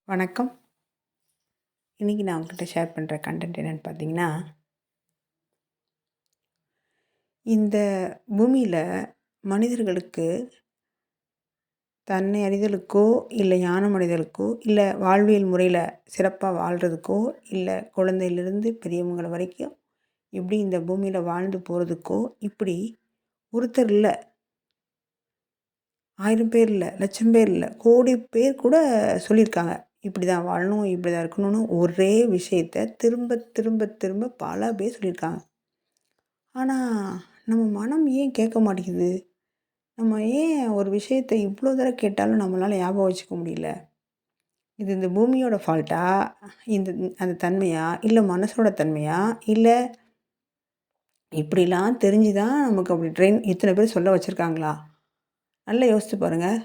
வணக்கம். இன்றைக்கி நான் உங்ககிட்ட ஷேர் பண்ணுற கண்டென்ட் என்னென்னு பார்த்தீங்கன்னா, இந்த பூமியில் மனிதர்களுக்கு தன்னை அறிதலுக்கோ, இல்லை ஞானம் அடைதலுக்கோ, இல்லை வாழ்வியல் முறையில் சிறப்பாக வாழ்கிறதுக்கோ, இல்லை குழந்தையிலிருந்து பெரியவங்கள வரைக்கும் எப்படி இந்த பூமியில் வாழ்ந்து போகிறதுக்கோ, இப்படி ஒருத்தர் இல்லை, 1000 பேர் இல்லை, லட்சம் பேர் இல்லை, கோடி பேர் கூட சொல்லியிருக்காங்க. இப்படி தான் வாழணும், இப்படி தான் இருக்கணும்னு ஒரே விஷயத்த திரும்ப திரும்ப திரும்ப பல பேர் சொல்லியிருக்காங்க. ஆனால் நம்ம மனம் ஏன் கேட்க மாட்டேங்குது? நம்ம ஏன் ஒரு விஷயத்த இவ்வளோ தடவை கேட்டாலும் நம்மளால் ஞாபகம் வச்சுக்க முடியல? இது இந்த பூமியோட ஃபால்ட்டா? இந்த அந்த தன்மையா? இல்லை மனசோட தன்மையா? இல்லை இப்படிலாம் தெரிஞ்சு தான் நமக்கு அப்படி ட்ரெயின் இத்தனை பேர் சொல்ல வச்சுருக்காங்களா? நல்லா யோசித்து பாருங்கள்.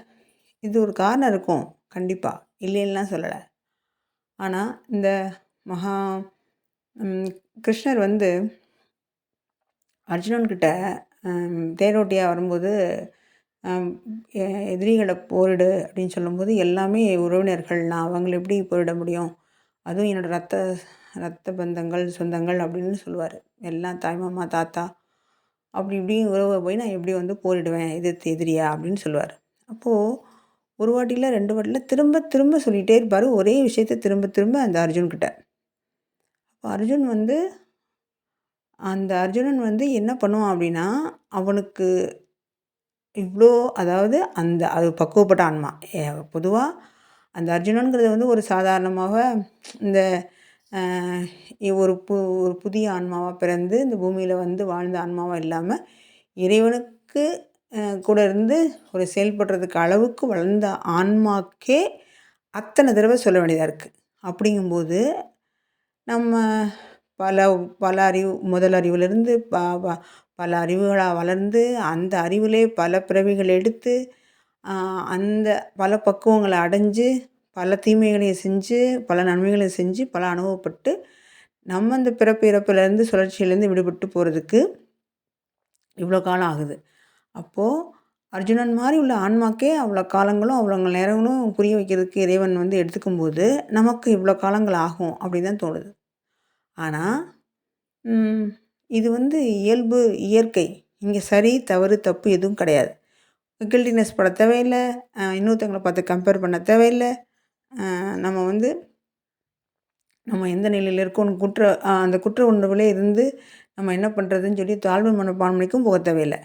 இது ஒரு காரணம் இருக்கும் கண்டிப்பாக, இல்லைன்னுலாம் சொல்லலை. ஆனால் இந்த மகா கிருஷ்ணர் வந்து அர்ஜுனன்கிட்ட தேரோட்டியாக வரும்போது எதிரிகளை போரிடு அப்படின்னு சொல்லும்போது எல்லாமே உறவினர்கள், நான் அவங்கள எப்படி போரிட முடியும்? அதுவும் என்னோடய ரத்த பந்தங்கள், சொந்தங்கள் அப்படின்னு சொல்லுவார். எல்லாம் தாய்மாமா, தாத்தா அப்படி இப்படி உறவை போய் நான் எப்படி வந்து போரிடுவேன் எதிர்த்து எதிரியா அப்படின்னு சொல்லுவார். அப்போது ஒரு வாட்டியில் 2 வாட்டியில் திரும்ப திரும்ப சொல்லிகிட்டே இருப்பார் ஒரே விஷயத்த திரும்ப திரும்ப அந்த அர்ஜுன்கிட்ட. அப்போ அர்ஜுனன் வந்து என்ன பண்ணுவான் அப்படின்னா, அவனுக்கு இவ்வளோ அதாவது அது பக்குவப்பட்ட ஆன்மா. பொதுவாக அந்த அர்ஜுனன்கிறது வந்து ஒரு சாதாரணமாக இந்த ஒரு புதிய ஆன்மாவாக பிறந்து இந்த பூமியில் வந்து வாழ்ந்த ஆன்மாவாக இல்லாமல் இறைவனுக்கு கூட இருந்து ஒரு செயல்படுறதுக்கு அளவுக்கு வளர்ந்த ஆன்மாக்கே அத்தனை தடவை சொல்ல வேண்டியதாக இருக்குது. அப்படிங்கும்போது நம்ம பல பல முதல் அறிவுலேருந்து பல அறிவுகளாக வளர்ந்து அந்த அறிவிலே பல பிறவிகள் எடுத்து அந்த பல பக்குவங்களை அடைஞ்சு பல தீமைகளையும் செஞ்சு பல நன்மைகளையும் செஞ்சு பல அனுபவப்பட்டு நம்ம இந்த பிறப்பு இறப்புலேருந்து சுழற்சியிலேருந்து விடுபட்டு போகிறதுக்கு இவ்வளோ காலம் ஆகுது. அப்போது அர்ஜுனன் மாதிரி உள்ள ஆன்மாக்கே அவ்வளோ காலங்களும் அவ்வளோ நேரங்களும் புரிய வைக்கிறதுக்கு இறைவன் வந்து எடுத்துக்கும்போது நமக்கு இவ்வளோ காலங்கள் ஆகும் அப்படின்னு தான் தோணுது. ஆனால் இது வந்து இயல்பு, இயற்கை. இங்கே சரி, தவறு, தப்பு எதுவும் கிடையாது. கில்டினஸ் பட தேவையில்லை, இன்னொருத்தவங்களை பார்த்து கம்பேர் பண்ண தேவையில்லை. நம்ம வந்து நம்ம எந்த நிலையில் இருக்கோன்னு அந்த குற்ற உணர்வுலே இருந்து நம்ம என்ன பண்ணுறதுன்னு சொல்லி தாழ்வு மனப்பான்மைக்கும் போக தேவையில்லை.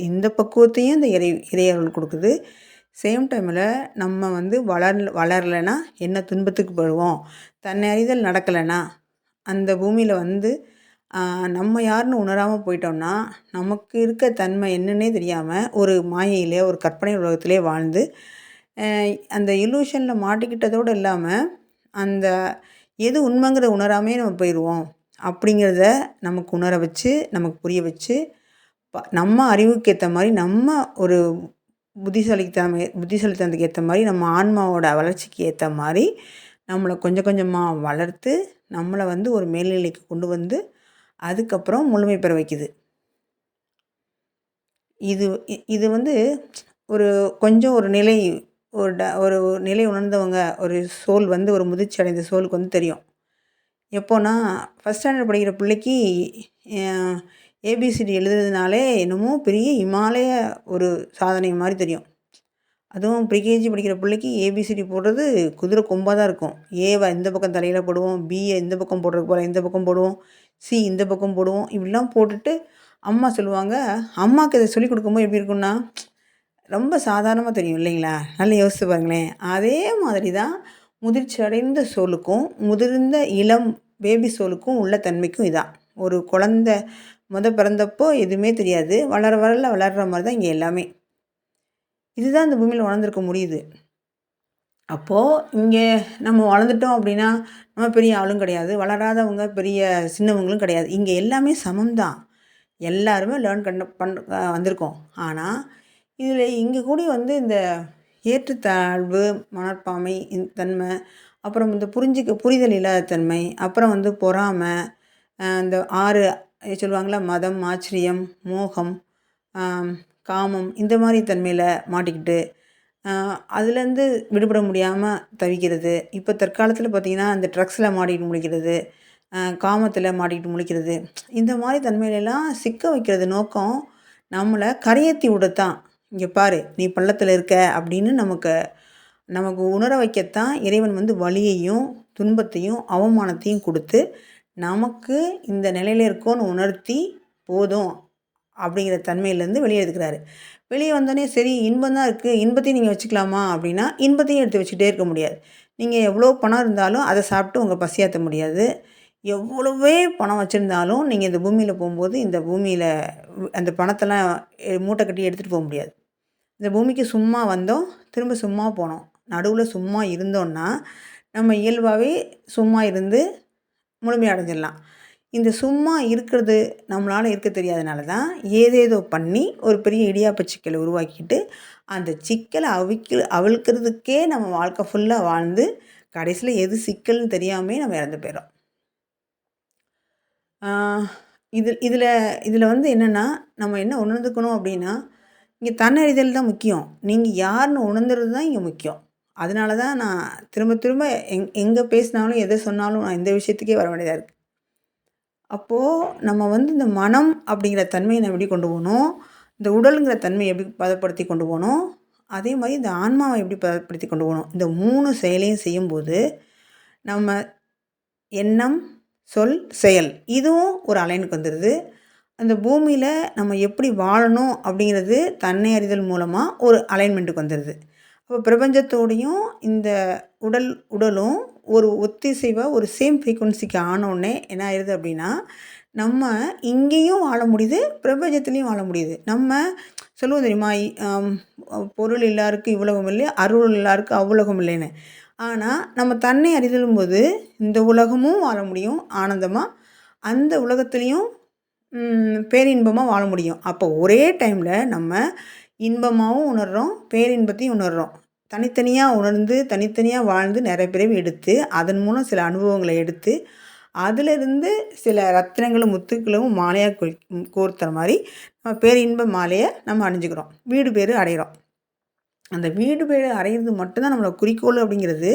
இந்த பக்குவத்தையும் இந்த இறையர்கள் கொடுக்குது. சேம் டைமில் நம்ம வந்து வளரலைன்னா என்ன துன்பத்துக்கு போடுவோம், தன்னை அறிதல் நடக்கலைன்னா அந்த பூமியில் வந்து நம்ம யாருன்னு உணராமல் போயிட்டோம்னா நமக்கு இருக்க தன்மை என்னன்னே தெரியாமல் ஒரு மாயையிலே ஒரு கற்பனை உலகத்திலே வாழ்ந்து அந்த இலூஷனில் மாட்டிக்கிட்டதோடு இல்லாமல் அந்த எது உண்மைங்கிற உணராமே நம்ம போயிடுவோம். அப்படிங்கிறத நமக்கு உணர வச்சு நமக்கு புரிய வச்சு நம்ம அறிவுக்கு ஏற்ற மாதிரி நம்ம ஒரு புத்திசாலித்தனத்துக்கு ஏற்ற மாதிரி நம்ம ஆன்மாவோட வளர்ச்சிக்கு ஏற்ற மாதிரி நம்மளை கொஞ்சம் கொஞ்சமாக வளர்த்து நம்மளை வந்து ஒரு மேல்நிலைக்கு கொண்டு வந்து அதுக்கப்புறம் முழுமை பெற வைக்குது. இது வந்து கொஞ்சம் ஒரு நிலை ஒரு நிலை உணர்ந்தவங்க, ஒரு சோல் வந்து ஒரு முதிர்ச்சி அடைந்த சோலுக்கு வந்து தெரியும். எப்போன்னா ஃபஸ்ட் ஸ்டாண்டர்ட் படிக்கிற பிள்ளைக்கு ஏபிசிடி எழுதுறதுனாலே என்னமோ பெரிய இமாலய ஒரு சாதனை மாதிரி தெரியும். அதுவும் ப்ரீகேஜி படிக்கிற பிள்ளைக்கு ஏபிசிடி போடுறது குதிரை கொம்பாக தான் இருக்கும். ஏவை இந்த பக்கம் தலையில் போடுவோம், பியை இந்த பக்கம் போடுறதுக்கு போல் இந்த பக்கம் போடுவோம், சி இந்த பக்கம் போடுவோம். இப்படிலாம் போட்டுட்டு அம்மா சொல்லுவாங்க. அம்மாவுக்கு இதை சொல்லிக் கொடுக்கும்போது எப்படி இருக்குன்னா ரொம்ப சாதாரணமாக தெரியும் இல்லைங்களா? நல்லா யோசித்து பாருங்களேன். அதே மாதிரி தான் முதிர்ச்சி அடைந்த சோலுக்கும் முதிர்ந்த இளம் பேபி சோலுக்கும் உள்ள தன்மைக்கும் இதான். ஒரு குழந்த பிறந்தப்போ எதுவுமே தெரியாது, வளர்கிற மாதிரி தான் இங்கே எல்லாமே. இதுதான் இந்த பூமியில் வளர்ந்துருக்க முடியுது. அப்போது இங்கே நம்ம வளர்ந்துட்டோம் அப்படின்னா நம்ம பெரிய ஆளும் கிடையாது, வளராதவங்க பெரிய சின்னவங்களும் கிடையாது. இங்கே எல்லாமே சமம்தான். எல்லாருமே லேர்ன் வந்திருக்கோம். ஆனால் இதில் இங்கே கூட வந்து இந்த ஏற்றத்தாழ்வு, மனப்பான்மை, தன்மை, அப்புறம் இந்த புரிதல் இல்லாத தன்மை, அப்புறம் வந்து பொறாமை, இந்த 6 சொல்லுவாங்களா, மதம், ஆச்சரியம், மோகம், காமம், இந்த மாதிரி தன்மையில் மாட்டிக்கிட்டு அதுலேருந்து விடுபட முடியாமல் தவிக்கிறது. இப்போ தற்காலத்தில் பார்த்திங்கன்னா, அந்த ட்ரக்ஸில் மாட்டிக்கிட்டு முழிக்கிறது, காமத்தில் மாட்டிக்கிட்டு முழிக்கிறது. இந்த மாதிரி தன்மையிலலாம் சிக்க வைக்கிறது நோக்கம் நம்மளை கரையேற்றி விடத்தான். இங்கே பாரு நீ பள்ளத்தில் இருக்க அப்படின்னு நமக்கு நமக்கு உணர வைக்கத்தான் இறைவன் வந்து வலியையும் துன்பத்தையும் அவமானத்தையும் கொடுத்து நமக்கு இந்த நிலையில் இருக்கோன்னு உணர்த்தி போதும் அப்படிங்கிற தன்மையிலேருந்து வெளியே எடுக்கிறாரு. வெளியே வந்தோடனே சரி இன்பம் தான் இருக்குது, இன்பத்தையும் நீங்கள் வச்சுக்கலாமா அப்படின்னா இன்பத்தையும் எடுத்து வச்சுட்டே இருக்க முடியாது. நீங்கள் எவ்வளோ பணம் இருந்தாலும் அதை சாப்பிட்டு உங்கள் பசியாற்ற முடியாது. எவ்வளவே பணம் வச்சுருந்தாலும் நீங்கள் இந்த பூமியில் போகும்போது இந்த பூமியில் அந்த பணத்தெல்லாம் மூட்டை கட்டி எடுத்துகிட்டு போக முடியாது. இந்த பூமிக்கு சும்மா வந்தோம், திரும்ப சும்மா போனோம். நடுவில் சும்மா இருந்தோன்னா நம்ம இயல்பாகவே சும்மா இருந்து முழுமையடைஞ்சிடலாம். இந்த சும்மா இருக்கிறது நம்மளால் இருக்க தெரியாதனால தான் ஏதேதோ பண்ணி ஒரு பெரிய இடியாப்ப சிக்கலை உருவாக்கிட்டு அந்த சிக்கலை அவிழ்க்கிறதுக்கே நம்ம வாழ்க்கை ஃபுல்லாக வாழ்ந்து கடைசியில் எது சிக்கல்னு தெரியாமே நம்ம இறந்து போயிடும். இதில் வந்து என்னென்னா நம்ம என்ன உணர்ந்துக்கணும் அப்படின்னா, இங்கே தன்னறிதல் தான் முக்கியம். நீங்கள் யாருன்னு உணர்ந்துறது தான் இங்கே முக்கியம். அதனால தான் நான் திரும்ப திரும்ப எங்கே பேசினாலும் எதை சொன்னாலும் நான் இந்த விஷயத்துக்கே வர வேண்டியதாக இருக்குது. அப்போது நம்ம வந்து இந்த மனம் அப்படிங்கிற தன்மையை நம்ம எப்படி கொண்டு போகணும், இந்த உடலுங்கிற தன்மையை எப்படி பதப்படுத்தி கொண்டு போகணும், அதே மாதிரி இந்த ஆன்மாவை எப்படி பதப்படுத்தி கொண்டு போகணும். இந்த 3 செயலையும் செய்யும்போது நம்ம எண்ணம், சொல், செயல் இதுவும் ஒரு அலைனுக்கு வந்துடுது. அந்த பூமியில் நம்ம எப்படி வாழணும் அப்படிங்கிறது தன்னை அறிதல் மூலமாக ஒரு அலைன்மெண்ட்டுக்கு வந்துடுது. அப்போ பிரபஞ்சத்தோடையும் இந்த உடலும் ஒரு ஒத்திசைவாக ஒரு சேம் ஃப்ரீக்குவன்சிக்கு ஆனோடனே என்ன ஆயிடுது அப்படின்னா, நம்ம இங்கேயும் வாழ முடியுது, பிரபஞ்சத்துலேயும் வாழ முடியுது. நம்ம சொல்லுவோம் தெரியுமா, பொருள் எல்லாருக்கும் இவ்வுலகம் இல்லை, அருள் எல்லாருக்கும் அவ்வுலகம் இல்லைன்னு. ஆனால் நம்ம தன்னை அறிதலும் போது இந்த உலகமும் வாழ முடியும் ஆனந்தமாக, அந்த உலகத்துலேயும் பேரின்பமாக வாழ முடியும். அப்போ ஒரே டைமில் நம்ம இன்பமாகவும் உணர்கிறோம், பேரின்பத்தையும் உணர்கிறோம். தனித்தனியாக உணர்ந்து தனித்தனியாக வாழ்ந்து நிறைய பிறவி எடுத்து அதன் மூலம் சில அனுபவங்களை எடுத்து அதிலிருந்து சில ரத்தினங்களும் முத்துக்களும் மாலையாக கோர்த்துற மாதிரி நம்ம பேரின்ப மாலையை நம்ம அணிஞ்சுக்கிறோம், வீடு பேர் அடைகிறோம். அந்த வீடு பேர் அடையிறது மட்டும்தான் நம்மளோட குறிக்கோள் அப்படிங்கிறது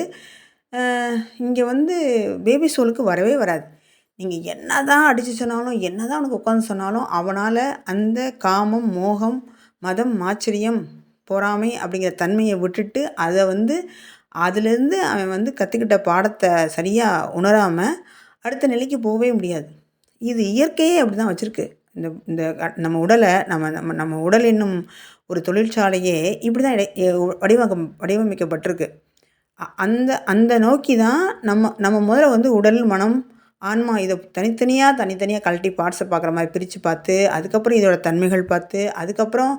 இங்கே வந்து பேபி சோலுக்கு வரவே வராது. நீங்கள் என்ன தான் அடித்து சொன்னாலும் என்ன தான் அவனுக்கு உட்காந்து சொன்னாலும் அவனால் அந்த காமம், மோகம், மதம், ஆச்சரியம், பொறாமை அப்படிங்கிற தன்மையை விட்டுட்டு அதை வந்து அதிலேருந்து அவன் வந்து கற்றுக்கிட்ட பாடத்தை சரியாக உணராமல் அடுத்த நிலைக்கு போகவே முடியாது. இது இயற்கையே அப்படி தான் வச்சுருக்கு. இந்த இந்த நம்ம உடலை நம்ம உடல் என்னும் ஒரு தொழிற்சாலையே இப்படி தான் வடிவமைக்கப்பட்டிருக்கு. அந்த அந்த நோக்கி தான் நம்ம முதல்ல வந்து உடல், மனம், ஆன்மா இதை தனித்தனியாக கழட்டி பார்ட்ஸை பார்க்குற மாதிரி பிரித்து பார்த்து, அதுக்கப்புறம் இதோட தன்மைகள் பார்த்து, அதுக்கப்புறம்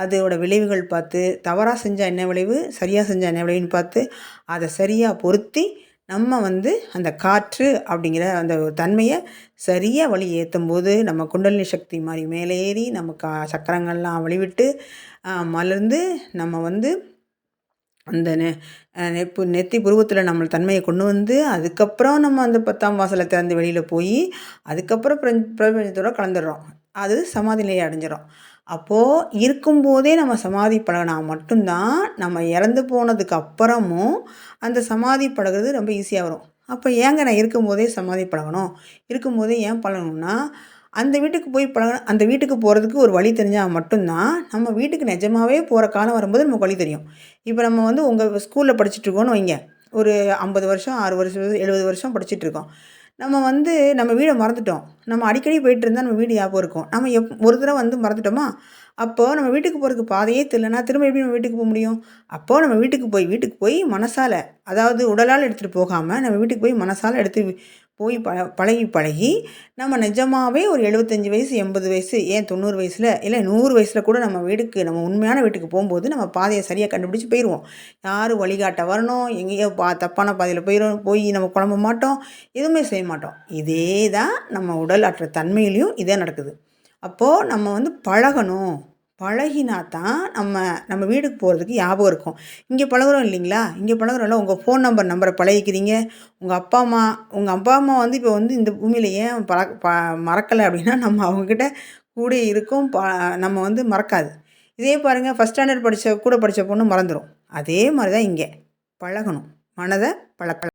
அதோட விளைவுகள் பார்த்து, தவறாக செஞ்சால் என்ன விளைவு, சரியாக செஞ்சால் என்ன விளைவுன்னு பார்த்து அதை சரியாக பொருத்தி நம்ம வந்து அந்த காற்று அப்படிங்கிற அந்த ஒரு தன்மையை சரியாக வழி ஏற்றும் போது நம்ம குண்டலினி சக்தி மாதிரி மேலே ஏறி நம்ம சக்கரங்கள்லாம் வழிவிட்டு மலர்ந்து நம்ம வந்து அந்த நெத்தி புருவத்தில் நம்ம தன்மையை கொண்டு வந்து அதுக்கப்புறம் நம்ம அந்த 10ஆம் வாசலை திறந்து வெளியில் போய் அதுக்கப்புறம் பிரபஞ்சத்தோடு கலந்துடுறோம். அது சமாதி நிலையை அடைஞ்சிடும். அப்போது இருக்கும்போதே நம்ம சமாதி பழகினா மட்டும்தான் நம்ம இறந்து போனதுக்கு அப்புறமும் அந்த சமாதி பழகிறது ரொம்ப ஈஸியாக வரும். அப்போ ஏங்க நான் இருக்கும்போதே சமாதி பழகணும், இருக்கும்போதே ஏன் பழகணும்னா அந்த வீட்டுக்கு போய் அந்த வீட்டுக்கு போகிறதுக்கு ஒரு வழி தெரிஞ்சால் மட்டும்தான் நம்ம வீட்டுக்கு நிஜமாகவே போகிற காலம் வரும்போது நமக்கு வழி தெரியும். இப்போ நம்ம வந்து உங்கள் ஸ்கூலில் படிச்சுட்ருக்கோன்னு வைங்க, ஒரு 50 வருஷம் 6 வருஷம் 70 வருஷம் படிச்சுட்ருக்கோம். நம்ம வந்து நம்ம வீடை மறந்துட்டோம். நம்ம அடிக்கடி போயிட்டு இருந்தால் நம்ம வீடு ஞாபகம் இருக்கும். நம்ம ஒரு தடவை வந்து மறந்துட்டோமா, அப்போது நம்ம வீட்டுக்கு போகிறதுக்கு பாதையே தெரியலனா திரும்ப எப்படி நம்ம வீட்டுக்கு போக முடியும்? அப்போது நம்ம வீட்டுக்கு போய் மனசால், அதாவது உடலால் எடுத்துகிட்டு போகாமல் நம்ம வீட்டுக்கு போய் மனசால் எடுத்து போய் பழகி நம்ம நிஜமாகவே ஒரு 75 வயசு 80 வயசு ஏன் 90 வயசில் இல்லை 100 வயசில் கூட நம்ம நம்ம உண்மையான வீட்டுக்கு போகும்போது நம்ம பாதையை சரியாக கண்டுபிடிச்சி போயிடுவோம். யாரும் வழிகாட்ட வரணும், எங்கேயோ தப்பான பாதையில் போய் நம்ம குழம்ப மாட்டோம், எதுவுமே செய்ய மாட்டோம். இதே தான் நம்ம உடல் ஆற்ற தன்மையிலையும் இதே நடக்குது. அப்போது நம்ம வந்து பழகணும், பழகினா தான் நம்ம வீட்டுக்கு போகிறதுக்கு ஞாபகம் இருக்கும். இங்கே பழகுறோம் இல்லைங்களா, இங்கே பழகுறோம்ல, உங்கள் ஃபோன் நம்பரை பழகிக்கிறீங்க. உங்கள் அப்பா அம்மா வந்து இப்போ வந்து இந்த பூமியில் ஏன் மறக்கலை அப்படின்னா நம்ம அவங்கக்கிட்ட கூட இருக்கும் நம்ம வந்து மறக்காது. இதே பாருங்கள், ஃபஸ்ட் ஸ்டாண்டர்ட் கூட படித்த பொண்ணு மறந்துடும். அதே மாதிரி தான் இங்கே பழகணும். மனதை பழக்க